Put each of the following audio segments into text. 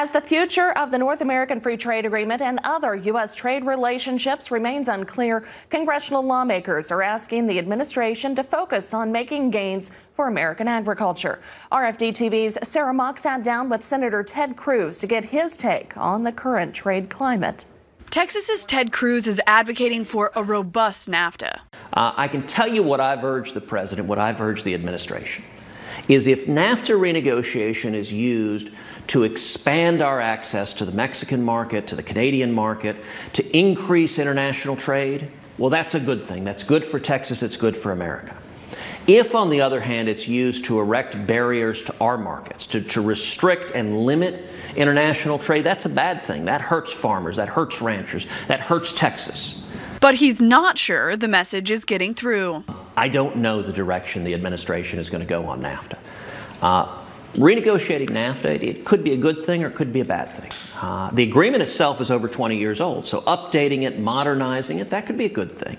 As the future of the North American Free Trade Agreement and other U.S. trade relationships remains unclear, congressional lawmakers are asking the administration to focus on making gains for American agriculture. RFD-TV's Sarah Mock sat down with Senator Ted Cruz to get his take on the current trade climate. Texas's Ted Cruz is advocating for a robust NAFTA. I can tell you what I've urged the president, what I've urged the administration, is if NAFTA renegotiation is used to expand our access to the Mexican market, to the Canadian market, to increase international trade, well, that's a good thing. That's good for Texas. It's good for America. If, on the other hand, it's used to erect barriers to our markets, to restrict and limit international trade, that's a bad thing. That hurts farmers. That hurts ranchers. That hurts Texas. But he's not sure the message is getting through. I don't know the direction the administration is going to go on NAFTA. Renegotiating NAFTA, it could be a good thing or it could be a bad thing. The agreement itself is over 20 years old, so updating it, modernizing it, that could be a good thing.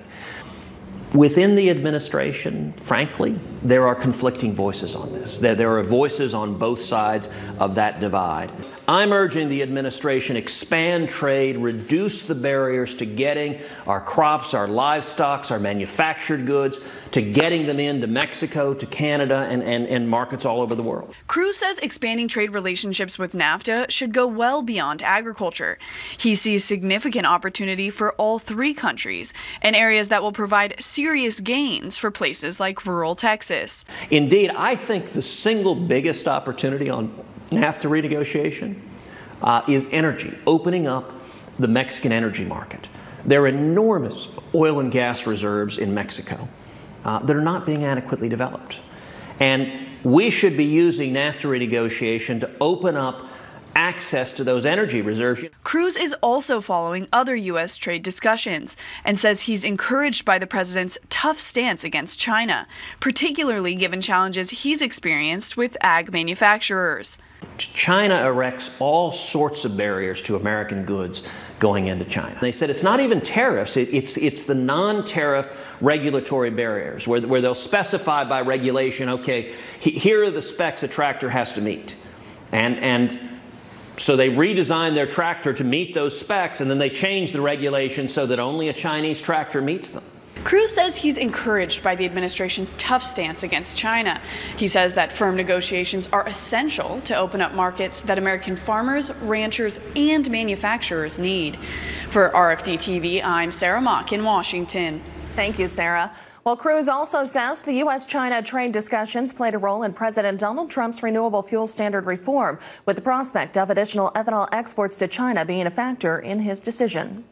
Within the administration, frankly, there are conflicting voices on this. There are voices on both sides of that divide. I'm urging the administration expand trade, reduce the barriers to getting our crops, our livestock, our manufactured goods, to getting them into Mexico, to Canada, and markets all over the world. Cruz says expanding trade relationships with NAFTA should go well beyond agriculture. He sees significant opportunity for all three countries in areas that will provide serious gains for places like rural Texas. Indeed, I think the single biggest opportunity on NAFTA renegotiation is energy, opening up the Mexican energy market. There are enormous oil and gas reserves in Mexico that are not being adequately developed. And we should be using NAFTA renegotiation to open up access to those energy reserves. Cruz is also following other U.S. trade discussions and says he's encouraged by the president's tough stance against China, particularly given challenges he's experienced with ag manufacturers. China erects all sorts of barriers to American goods going into China. They said it's not even tariffs, it's the non-tariff regulatory barriers where they'll specify by regulation, okay, here are the specs a tractor has to meet. And so they redesign their tractor to meet those specs, and then they change the regulation so that only a Chinese tractor meets them. Cruz says he's encouraged by the administration's tough stance against China. He says that firm negotiations are essential to open up markets that American farmers, ranchers, and manufacturers need. For RFD-TV, I'm Sarah Mock in Washington. Thank you, Sarah. Well, Cruz also says the U.S.-China trade discussions played a role in President Donald Trump's renewable fuel standard reform, with the prospect of additional ethanol exports to China being a factor in his decision.